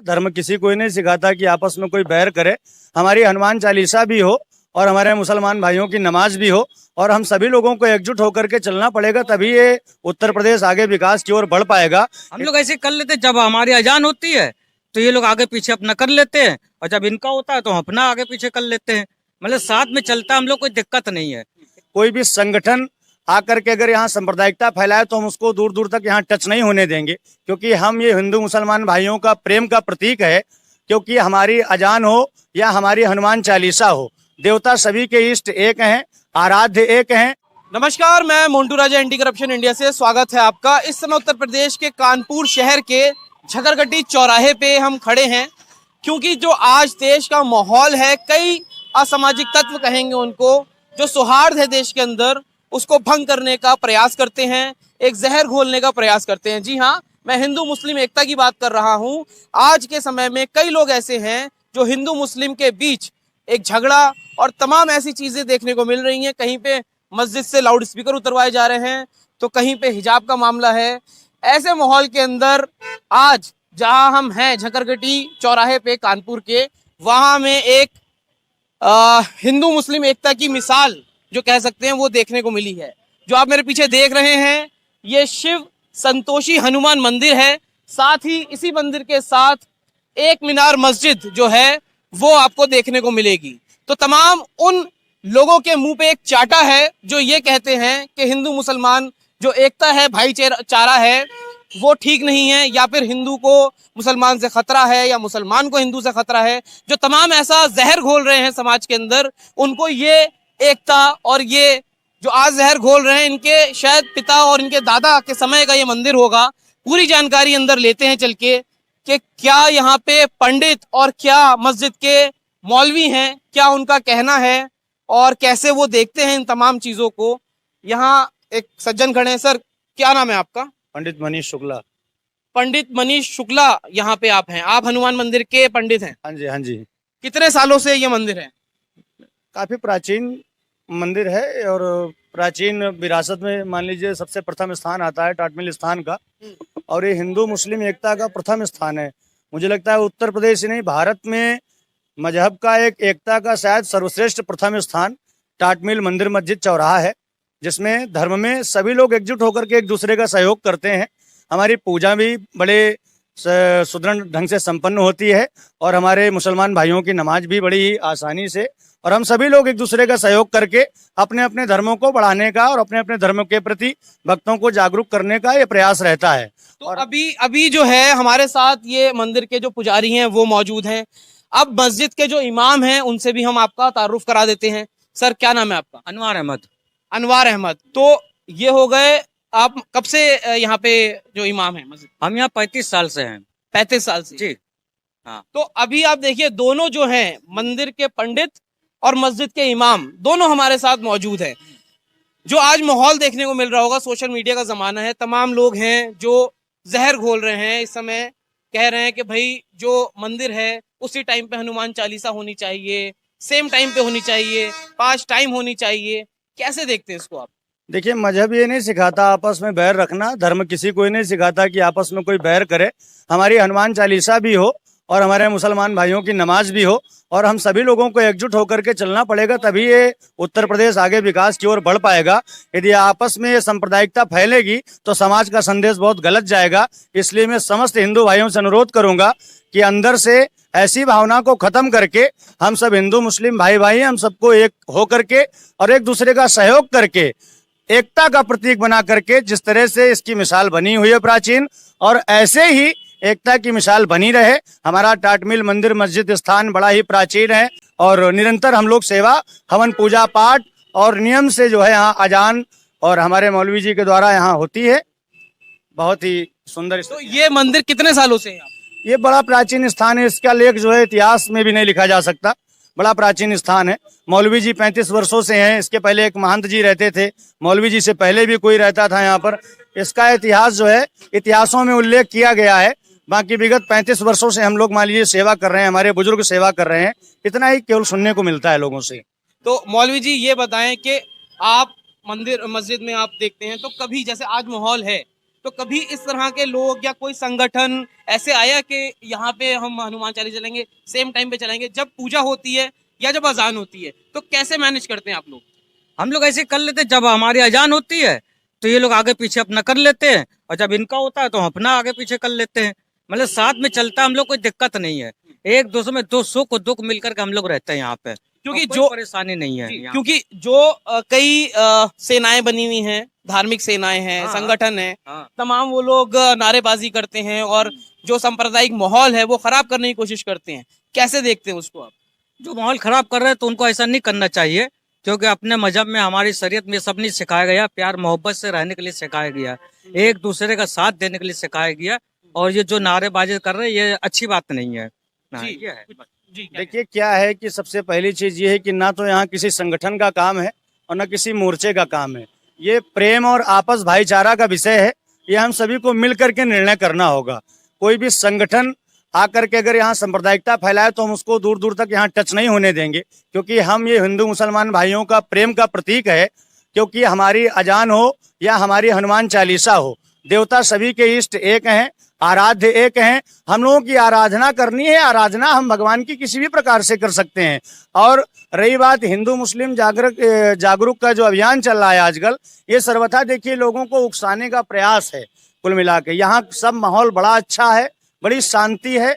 धर्म किसी को ही नहीं सिखाता कि आपस में कोई बैर करे। हमारी हनुमान चालीसा भी हो और हमारे मुसलमान भाइयों की नमाज भी हो और हम सभी लोगों को एकजुट होकर के चलना पड़ेगा, तभी ये उत्तर प्रदेश आगे विकास की ओर बढ़ पाएगा। हम लोग ऐसे कर लेते, जब हमारी अजान होती है तो ये लोग आगे पीछे अपना कर लेते हैं, और जब इनका होता है तो हम अपना आगे पीछे कर लेते हैं। मतलब साथ में चलता हम लोग, कोई दिक्कत नहीं है। कोई भी संगठन आकर के अगर यहाँ सांप्रदायिकता फैलाए तो हम उसको दूर दूर तक यहाँ टच नहीं होने देंगे, क्योंकि हम ये हिंदू मुसलमान भाइयों का प्रेम का प्रतीक है। क्योंकि हमारी अजान हो या हमारी हनुमान चालीसा हो, देवता सभी के इष्ट एक हैं, आराध्य एक हैं। नमस्कार, मैं मोन्टू राजा, एंटी करप्शन इंडिया से स्वागत है आपका। इस समय उत्तर प्रदेश के कानपुर शहर के झकरगट्टी चौराहे पे हम खड़े हैं, क्योंकि जो आज देश का माहौल है, कई असामाजिक तत्व कहेंगे उनको, जो सौहार्द है देश के अंदर, उसको भंग करने का प्रयास करते हैं, एक जहर घोलने का प्रयास करते हैं। जी हाँ, मैं हिंदू मुस्लिम एकता की बात कर रहा हूँ। आज के समय में कई लोग ऐसे हैं जो हिंदू मुस्लिम के बीच एक झगड़ा और तमाम ऐसी चीजें देखने को मिल रही हैं। कहीं पे मस्जिद से लाउड स्पीकर उतरवाए जा रहे हैं, तो कहीं पे हिजाब का मामला है। ऐसे माहौल के अंदर आज जहां हम हैं, झकरगट्टी चौराहे पे कानपुर के, वहां में एक हिंदू मुस्लिम एकता की मिसाल जो कह सकते हैं वो देखने को मिली है। जो आप मेरे पीछे देख रहे हैं, ये शिव संतोषी हनुमान मंदिर है। साथ ही इसी मंदिर के साथ एक मीनार मस्जिद जो है वो आपको देखने को मिलेगी। तो तमाम उन लोगों के मुंह पे एक चाटा है जो ये कहते हैं कि हिंदू मुसलमान जो एकता है, भाईचारा है, वो ठीक नहीं है, या फिर हिंदू को मुसलमान से खतरा है या मुसलमान को हिंदू से खतरा है। जो तमाम ऐसा जहर घोल रहे हैं समाज के अंदर, उनको ये एकता और ये जो आज जहर घोल रहे हैं, इनके शायद पिता और इनके दादा के समय का ये मंदिर होगा। पूरी जानकारी अंदर लेते हैं चल के कि क्या यहाँ पे पंडित और क्या मस्जिद के मौलवी हैं, क्या उनका कहना है और कैसे वो देखते हैं इन तमाम चीजों को। यहाँ एक सज्जन खड़े हैं। सर, क्या नाम है आपका? पंडित मनीष शुक्ला। पंडित मनीष शुक्ला, यहाँ पे आप हैं, आप हनुमान मंदिर के पंडित हैं? हाँ जी, हाँ जी। कितने सालों से ये मंदिर है? काफी प्राचीन मंदिर है और प्राचीन विरासत में मान लीजिए सबसे प्रथम स्थान आता है टाटमिल स्थान का, और ये हिंदू मुस्लिम एकता का प्रथम स्थान है। मुझे लगता है उत्तर प्रदेश ही नहीं, भारत में मजहब का एक एकता का शायद सर्वश्रेष्ठ प्रथम स्थान टाटमिल मंदिर मस्जिद चौराहा है, जिसमें धर्म में सभी लोग एकजुट होकर के एक दूसरे का सहयोग करते हैं। हमारी पूजा भी बड़े सुदृढ़ ढंग से संपन्न होती है और हमारे मुसलमान भाइयों की नमाज भी बड़ी आसानी से, और हम सभी लोग एक दूसरे का सहयोग करके अपने अपने धर्मों को बढ़ाने का और अपने अपने धर्म के प्रति भक्तों को जागरूक करने का ये प्रयास रहता है। तो और अभी जो है हमारे साथ ये मंदिर के जो पुजारी हैं वो मौजूद हैं। अब मस्जिद के जो इमाम हैं उनसे भी हम आपका तारुफ करा देते हैं। सर, क्या नाम है आपका? अनवार अहमद। अनवार अहमद। तो ये हो गए, आप कब से यहाँ पे जो इमाम है मस्जिद? हम यहाँ 35 साल से हैं। 35 साल से? जी हाँ। तो अभी आप देखिए, दोनों जो हैं, मंदिर के पंडित और मस्जिद के इमाम, दोनों हमारे साथ मौजूद हैं। जो आज माहौल देखने को मिल रहा होगा, सोशल मीडिया का जमाना है, तमाम लोग हैं जो जहर घोल रहे हैं। इस समय कह रहे हैं कि भाई जो मंदिर है उसी टाइम पे हनुमान चालीसा होनी चाहिए, सेम टाइम पे होनी चाहिए, 5 टाइम होनी चाहिए। कैसे देखते हैं इसको आप? देखिए, मजहब ये नहीं सिखाता आपस में बैर रखना, धर्म किसी को ही नहीं सिखाता कि आपस में कोई बैर करे। हमारी हनुमान चालीसा भी हो और हमारे मुसलमान भाइयों की नमाज भी हो और हम सभी लोगों को एकजुट होकर के चलना पड़ेगा, तभी ये उत्तर प्रदेश आगे विकास की ओर बढ़ पाएगा। यदि आपस में ये सांप्रदायिकता फैलेगी तो समाज का संदेश बहुत गलत जाएगा। इसलिए मैं समस्त हिंदू भाइयों से अनुरोध करूंगा कि अंदर से ऐसी भावना को खत्म करके हम सब हिंदू मुस्लिम भाई भाई, हम सबको एक होकर के और एक दूसरे का सहयोग करके एकता का प्रतीक बना करके, जिस तरह से इसकी मिसाल बनी हुई है प्राचीन, और ऐसे ही एकता की मिसाल बनी रहे। हमारा टाटमिल मंदिर मस्जिद स्थान बड़ा ही प्राचीन है और निरंतर हम लोग सेवा, हवन, पूजा पाठ और नियम से जो है यहाँ अजान और हमारे मौलवी जी के द्वारा यहाँ होती है। बहुत ही सुंदर। तो ये मंदिर कितने सालों से है? ये बड़ा प्राचीन स्थान है, इसका लेख जो है इतिहास में भी नहीं लिखा जा सकता। बड़ा प्राचीन स्थान है। मौलवी जी 35 वर्षों से हैं। इसके पहले एक महंत जी रहते थे, मौलवी जी से पहले भी कोई रहता था यहाँ पर। इसका इतिहास जो है इतिहासों में उल्लेख किया गया है। बाकी विगत 35 वर्षों से हम लोग मान लीजिए सेवा कर रहे हैं, हमारे बुजुर्ग सेवा कर रहे हैं, इतना ही केवल सुनने को मिलता है लोगों से। तो मौलवी जी ये बताएं कि आप मंदिर मस्जिद में आप देखते हैं, तो कभी जैसे आज माहौल है, तो कभी इस तरह के लोग या कोई संगठन ऐसे आया कि यहाँ पे हम हनुमान चालीसा चलेंगे, सेम टाइम पे चलेंगे जब पूजा होती है या जब अजान होती है, तो कैसे मैनेज करते हैं आप लोग? हम लोग ऐसे कर लेते हैं, जब हमारी अजान होती है तो ये लोग आगे पीछे अपना कर लेते हैं, और जब इनका होता है तो हम अपना आगे पीछे कर लेते हैं। मतलब साथ में चलता है, हम लोग कोई दिक्कत नहीं है। एक दूसरे में दो सुख दुख मिलकर के हम लोग रहते हैं यहाँ पे, क्योंकि कोई जो परेशानी नहीं है यहाँ। क्योंकि जो कई सेनाएं बनी हुई हैं, धार्मिक सेनाएं हैं, हाँ, संगठन है, हाँ। तमाम वो लोग नारेबाजी करते हैं और जो सांप्रदायिक माहौल है वो खराब करने की कोशिश करते हैं। कैसे देखते हैं उसको आप? जो माहौल खराब कर रहे हैं तो उनको ऐसा नहीं करना चाहिए, क्योंकि अपने मजहब में, हमारी शरीयत में सब नहीं सिखाया गया, प्यार मोहब्बत से रहने के लिए सिखाया गया, एक दूसरे का साथ देने के लिए सिखाया गया। और ये जो नारेबाजी कर रहे हैं ये अच्छी बात नहीं है। हाँ, जी, ये है। जी देखिए क्या है कि सबसे पहली चीज ये है कि ना तो यहाँ किसी संगठन का काम है और ना किसी मोर्चे का काम है। ये प्रेम और आपस भाईचारा का विषय है। ये हम सभी को मिल करके निर्णय करना होगा। कोई भी संगठन आकर के अगर यहाँ सांप्रदायिकता फैलाए तो हम उसको दूर दूर तक यहाँ टच नहीं होने देंगे, क्योंकि हम ये हिंदू मुसलमान भाइयों का प्रेम का प्रतीक है। क्योंकि हमारी अजान हो या हमारी हनुमान चालीसा हो, देवता सभी के इष्ट एक हैं, आराध्य एक हैं। हम लोगों की आराधना करनी है। आराधना हम भगवान की किसी भी प्रकार से कर सकते हैं। और रही बात हिंदू मुस्लिम जागरूक का जो अभियान चल रहा है आजकल, ये सर्वथा देखिए लोगों को उकसाने का प्रयास है। कुल मिला के यहाँ सब माहौल बड़ा अच्छा है, बड़ी शांति है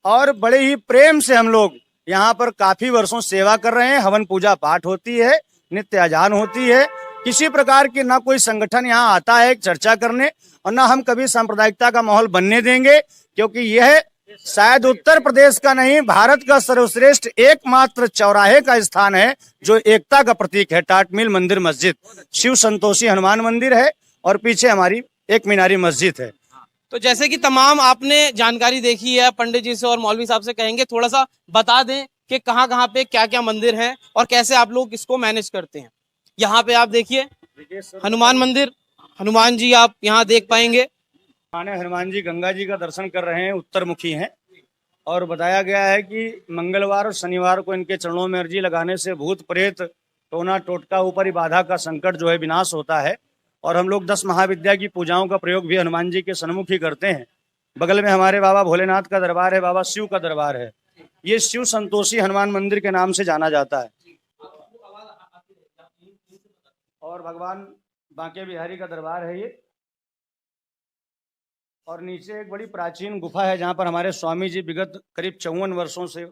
और बड़े ही प्रेम से हम लोग यहाँ पर काफी वर्षों सेवा कर रहे हैं। हवन पूजा पाठ होती है, नित्य अजान होती है। किसी प्रकार की ना कोई संगठन यहाँ आता है चर्चा करने, और ना हम कभी सांप्रदायिकता का माहौल बनने देंगे, क्योंकि यह शायद उत्तर प्रदेश का नहीं, भारत का सर्वश्रेष्ठ एकमात्र चौराहे का स्थान है जो एकता का प्रतीक है। टाट मिल मंदिर मस्जिद, शिव संतोषी हनुमान मंदिर है और पीछे हमारी एक मीनारी मस्जिद है। तो जैसे कि तमाम आपने जानकारी देखी है पंडित जी से और मौलवी साहब से, कहेंगे थोड़ा सा बता दें कि कहाँ कहाँ पे क्या क्या मंदिर हैं और कैसे आप लोग इसको मैनेज करते हैं। यहाँ पे आप देखिए हनुमान मंदिर, हनुमान जी आप यहाँ देख पाएंगे। माने हनुमान जी गंगा जी का दर्शन कर रहे हैं, उत्तरमुखी हैं, और बताया गया है कि मंगलवार और शनिवार को इनके चरणों में अर्जी लगाने से भूत प्रेत टोना टोटका ऊपरी बाधा का संकट जो है विनाश होता है। और हम लोग 10 महाविद्या की पूजाओं का प्रयोग भी हनुमान जी के सन्मुख ही करते हैं। बगल में हमारे बाबा भोलेनाथ का दरबार है, बाबा शिव का दरबार है। ये शिव संतोषी हनुमान मंदिर के नाम से जाना जाता है। और भगवान बांके बिहारी का दरबार है ये। और नीचे एक बड़ी प्राचीन गुफा है जहाँ पर हमारे स्वामी जी विगत करीब 54 वर्षों से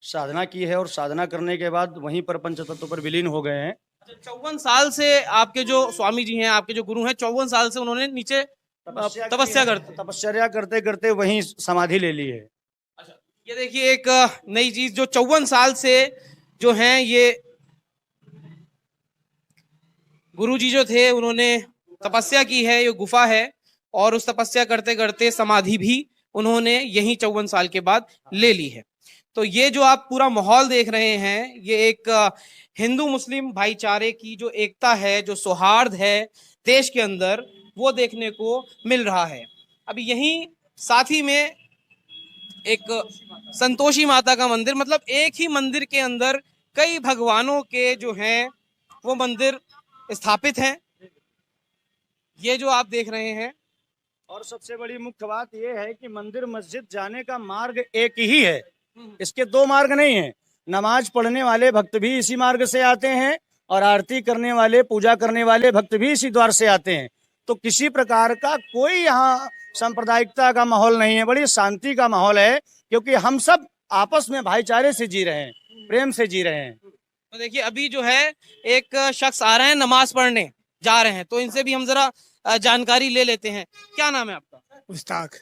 साधना की है, और साधना करने के बाद वहीं पर पंचतत्व पर विलीन हो गए हैं। 54 साल से आपके जो स्वामी जी हैं, आपके जो गुरु हैं, 54 साल से उन्होंने नीचे तपस्या करते करते वहीं समाधि ले ली है। अच्छा, ये देखिए एक नई चीज, जो 54 साल से जो हैं ये गुरु जी जो थे उन्होंने तपस्या की है। ये गुफा है और उस तपस्या करते करते समाधि भी उन्होंने यही 54 साल के बाद ले ली है। तो ये जो आप पूरा माहौल देख रहे हैं, ये एक हिंदू मुस्लिम भाईचारे की जो एकता है, जो सौहार्द है देश के अंदर, वो देखने को मिल रहा है। अभी यहीं साथ ही में एक संतोषी माता का मंदिर, मतलब एक ही मंदिर के अंदर कई भगवानों के जो हैं वो मंदिर स्थापित हैं। ये जो आप देख रहे हैं, और सबसे बड़ी मुख्य बात यह है कि मंदिर मस्जिद जाने का मार्ग एक ही है, इसके 2 मार्ग नहीं है। नमाज पढ़ने वाले भक्त भी इसी मार्ग से आते हैं और आरती करने वाले, पूजा करने वाले भक्त भी इसी द्वार से आते हैं। तो किसी प्रकार का कोई यहाँ सांप्रदायिकता का माहौल नहीं है, बड़ी शांति का माहौल है, क्योंकि हम सब आपस में भाईचारे से जी रहे हैं, प्रेम से जी रहे हैं। तो देखिए अभी जो है एक शख्स आ रहे हैं, नमाज पढ़ने जा रहे हैं, तो इनसे भी हम जरा जानकारी ले लेते हैं। क्या नाम है आपका? मुश्ताक।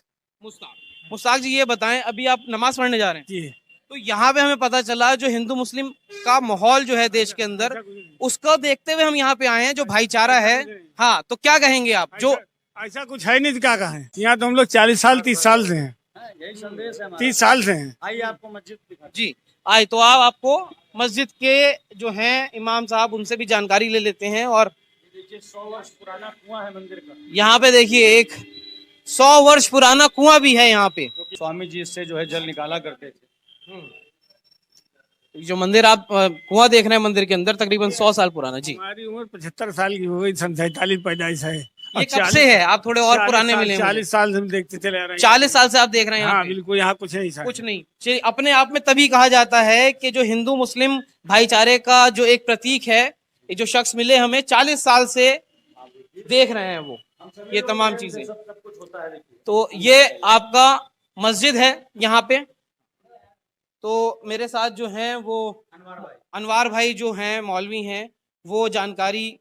मुश्ताक जी, ये बताएं, अभी आप नमाज पढ़ने जा रहे हैं जी। तो यहाँ पे हमें पता चला जो हिंदू मुस्लिम का माहौल जो है देश के अंदर, उसको देखते हुए हम यहाँ पे आए हैं, जो भाईचारा है। हाँ, तो क्या कहेंगे आप? जो ऐसा कुछ है नहीं तो क्या कहें। यहाँ तो हम लोग 40 साल 30 साल से हैं, यही संदेश है 30 साल से हैं। आइए आपको मस्जिद दिखाते जी आए, तो आप आपको मस्जिद के जो हैं इमाम साहब, उनसे भी जानकारी ले लेते हैं। और हैं। 100 वर्ष पुराना कुआं है मंदिर का। यहाँ पे देखिए एक 100 वर्ष पुराना कुआं भी है यहाँ पे। स्वामी जी इससे जो है जल निकाला करते थे। जो मंदिर आप कुआं देख रहे हैं मंदिर के अंदर, तकरीबन 100 साल पुराना। जी, हमारी उम्र 75 साल की हो गई, सन 47 पैदाइश है। ये कब से है? आप थोड़े और पुराने मिले मुझे। 40 साल से हम देखते चले आ रहे हैं। 40 साल से आप देख रहे हैं यहाँ हाँ पे? बिल्कुल, यहाँ कुछ नहीं सर। कुछ नहीं। चलिए, अपने आप में तभी कहा जाता है कि जो हिंदू मुस्लिम भाईचारे का जो एक प्रतीक है, ये जो शख्स मिले हमें 40 साल से देख रहे हैं वो ये तमाम चीजें। तो ये आपका मस्जिद है यहाँ पे। तो मेरे साथ जो हैं वो अनवार भाई जो हैं मौलवी हैं, वो जानकारी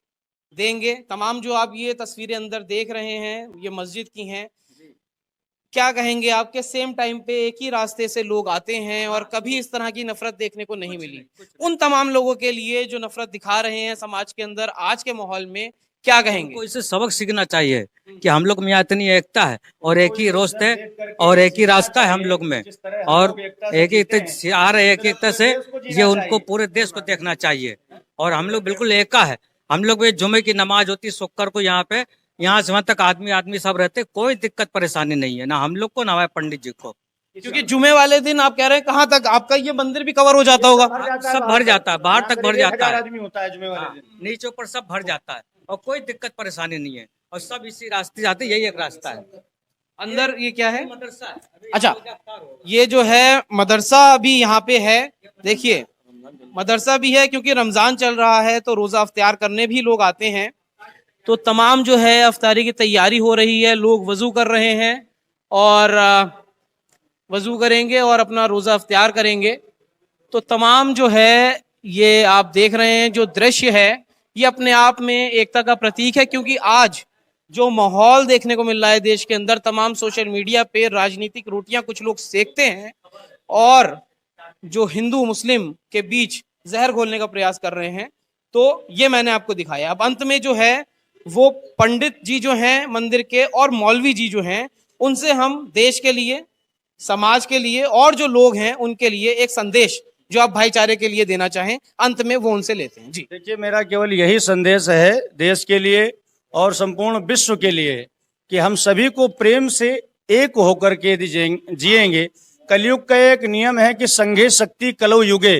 देंगे। तमाम जो आप ये तस्वीरें अंदर देख रहे हैं ये मस्जिद की हैं। क्या कहेंगे आपके? सेम टाइम पे एक ही रास्ते से लोग आते हैं और कभी इस तरह की नफरत देखने को नहीं मिली। उन तमाम लोगों के लिए जो नफरत दिखा रहे हैं समाज के अंदर आज के माहौल में, क्या कहेंगे? हमको इससे सबक सीखना चाहिए कि हम लोग में यहाँ इतनी एकता है और एक ही रोस्त है और एक ही रास्ता है हम लोग में, और एक ही आ रहे एक एकता से ये उनको पूरे देश को देखना चाहिए। और हम लोग बिल्कुल एका है। हम लोग में जुमे की नमाज होती शुक्र को यहाँ पे, यहाँ से वहां तक आदमी सब रहते, कोई दिक्कत परेशानी नहीं है, ना हम लोग को ना हमारे पंडित जी को। क्योंकि जुमे वाले दिन आप कह रहे हैं कहाँ तक आपका ये मंदिर भी कवर हो जाता होगा? सब भर जाता है, बाहर तक भर जाता है, आदमी होता है जुमे वाले दिन। नीचे ऊपर सब भर जाता है और कोई दिक्कत परेशानी नहीं है, और सब इसी रास्ते जाते, यही एक रास्ता है। अंदर ये क्या है? मदरसा है। अच्छा, ये जो है मदरसा भी यहाँ पे है। देखिए, मदरसा भी है क्योंकि रमजान चल रहा है तो रोजा अफ्तार करने भी लोग आते हैं। तो तमाम जो है अफ्तारी की तैयारी हो रही है, लोग वजू कर रहे हैं और वजू करेंगे और अपना रोजा अफ्तार करेंगे। तो तमाम जो है ये आप देख रहे हैं जो दृश्य है ये अपने आप में एकता का प्रतीक है। क्योंकि आज जो माहौल देखने को मिल रहा है देश के अंदर, तमाम सोशल मीडिया पे राजनीतिक रोटियां कुछ लोग सेकते हैं और जो हिंदू मुस्लिम के बीच जहर घोलने का प्रयास कर रहे हैं। तो ये मैंने आपको दिखाया। अब अंत में जो है वो पंडित जी जो हैं मंदिर के और मौलवी जी जो हैं, उनसे हम देश के लिए, समाज के लिए और जो लोग हैं उनके लिए एक संदेश जो आप भाईचारे के लिए देना चाहें, अंत में वो उनसे लेते हैं। जी देखिए, मेरा केवल यही संदेश है देश के लिए और संपूर्ण विश्व के लिए कि हम सभी को प्रेम से एक होकर के जिएंगे। कलयुग का एक नियम है कि संघे शक्ति कलौ युगे।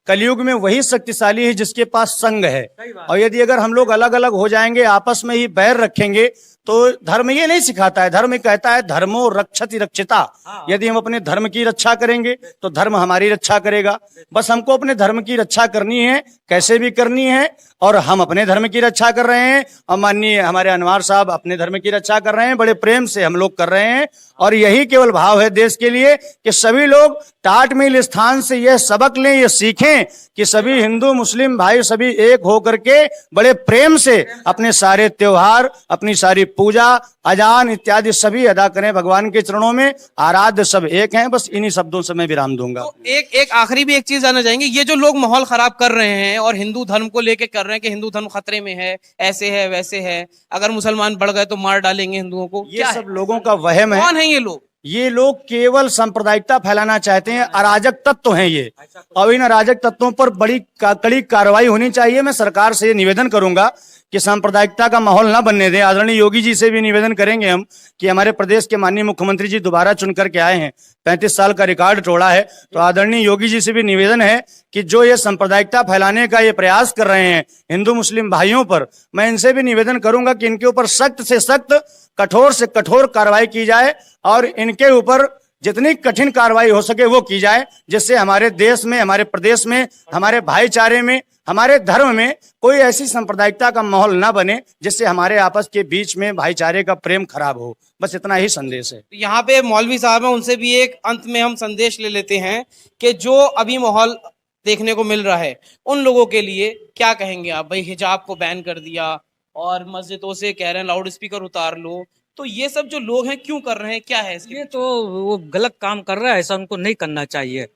कलयुग में वही शक्तिशाली है जिसके पास संघ है। और यदि अगर हम लोग अलग अलग हो जाएंगे, आपस में ही बैर रखेंगे, तो धर्म ये नहीं सिखाता है। धर्म कहता है धर्मो रक्षति रक्षिता। यदि हम अपने धर्म की रक्षा करेंगे तो धर्म हमारी रक्षा करेगा। बस हमको अपने धर्म की रक्षा करनी है, कैसे भी करनी है, और हम अपने धर्म की रक्षा कर रहे हैं और माननीय हमारे अनवार साहब अपने धर्म की रक्षा कर रहे हैं। बड़े प्रेम से हम लोग कर रहे हैं और यही केवल भाव है देश के लिए कि सभी लोग टाट मिल स्थान से यह सबक लें, ये सीखें कि सभी हिंदू मुस्लिम भाई सभी एक होकर के बड़े प्रेम से अपने सारे त्योहार, अपनी सारी पूजा, अजान इत्यादि सभी अदा करें भगवान के चरणों में। आराध्य सब एक हैं। बस इन्हीं शब्दों से मैं विराम दूंगा। तो एक आखिरी भी एक चीज जानना चाहेंगे, ये जो लोग माहौल खराब कर रहे हैं और हिंदू धर्म को लेके कर रहे हैं कि हिंदू धर्म खतरे में है, ऐसे है वैसे है, अगर मुसलमान बढ़ गए तो मार डालेंगे हिंदुओं को, ये सब लोगों का वहम है। कौन है ये लोग? ये लोग केवल सांप्रदायिकता फैलाना चाहते हैं। अराजक तत्व हैं ये, और इन अराजक तत्वों पर बड़ी कड़ी कार्रवाई होनी चाहिए। मैं सरकार से निवेदन करूंगा कि सांप्रदायिकता का माहौल ना बनने दें। आदरणीय योगी जी से भी निवेदन करेंगे हम कि हमारे प्रदेश के माननीय मुख्यमंत्री जी दोबारा चुन करके आए हैं, 35 साल का रिकॉर्ड तोड़ा है। तो आदरणीय योगी जी से भी निवेदन है कि जो ये सांप्रदायिकता फैलाने का ये प्रयास कर रहे हैं हिंदू मुस्लिम भाइयों पर, मैं इनसे भी निवेदन करूंगा कि इनके ऊपर सख्त से सख्त, कठोर से कठोर कार्रवाई की जाए और इनके ऊपर जितनी कठिन कार्रवाई हो सके वो की जाए, जिससे हमारे देश में, हमारे प्रदेश में, हमारे भाईचारे में, हमारे धर्म में कोई ऐसी सांप्रदायिकता का माहौल ना बने जिससे हमारे आपस के बीच में भाईचारे का प्रेम खराब हो। बस इतना ही संदेश है। यहाँ पे मौलवी साहब हैं, उनसे भी एक अंत में हम संदेश ले लेते हैं कि जो अभी माहौल देखने को मिल रहा है उन लोगों के लिए क्या कहेंगे आप? भाई हिजाब को बैन कर दिया और मस्जिदों से कह रहे हैं लाउड स्पीकर उतार लो, तो ये सब जो लोग हैं क्यों कर रहे हैं, क्या है इसके? ये तो वो गलत काम कर रहा है, ऐसा उनको नहीं करना चाहिए।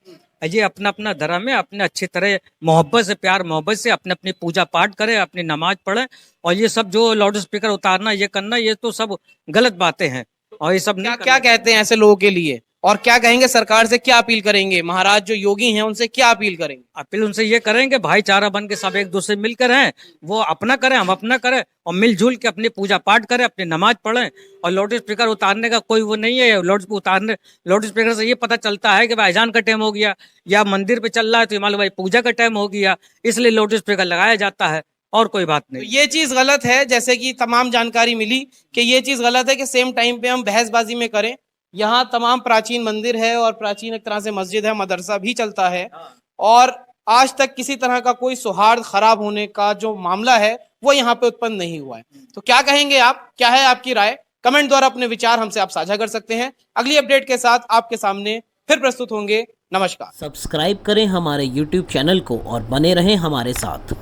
ये अपना अपना धर्म है, अपने अच्छी तरह मोहब्बत से, प्यार मोहब्बत से अपने अपनी पूजा पाठ करे, अपनी नमाज पढ़े। और ये सब जो लाउड स्पीकर उतारना, ये करना, ये तो सब गलत बातें हैं और ये सब क्या कहते हैं ऐसे लोगों के लिए? और क्या कहेंगे सरकार से, क्या अपील करेंगे? महाराज जो योगी हैं उनसे क्या अपील करेंगे? अपील उनसे ये करेंगे भाईचारा बन के सब एक दूसरे मिलकर हैं, वो अपना करें, हम अपना करें और मिलजुल के अपनी पूजा पाठ करें, अपनी नमाज पढ़ें। और लाउड स्पीकर उतारने का कोई वो नहीं है। लाउड स्पीकर से ये पता चलता है कि भाई अजान का टाइम हो गया या मंदिर पे चल रहा है तो मान लो भाई पूजा का टाइम हो गया, इसलिए लाउड स्पीकर लगाया जाता है। और कोई बात तो नहीं। ये चीज गलत है, जैसे कि तमाम जानकारी मिली कि ये चीज गलत है कि सेम टाइम पे हम बहसबाजी में करें। यहाँ तमाम प्राचीन मंदिर है और प्राचीन एक तरह से मस्जिद है, मदरसा भी चलता है, और आज तक किसी तरह का कोई सौहार्द खराब होने का जो मामला है वो यहाँ पे उत्पन्न नहीं हुआ है। तो क्या कहेंगे आप, क्या है आपकी राय? कमेंट द्वारा अपने विचार हमसे आप साझा कर सकते हैं। अगली अपडेट के साथ आपके सामने फिर प्रस्तुत होंगे। नमस्कार। सब्सक्राइब करें हमारे YouTube चैनल को और बने रहें हमारे साथ।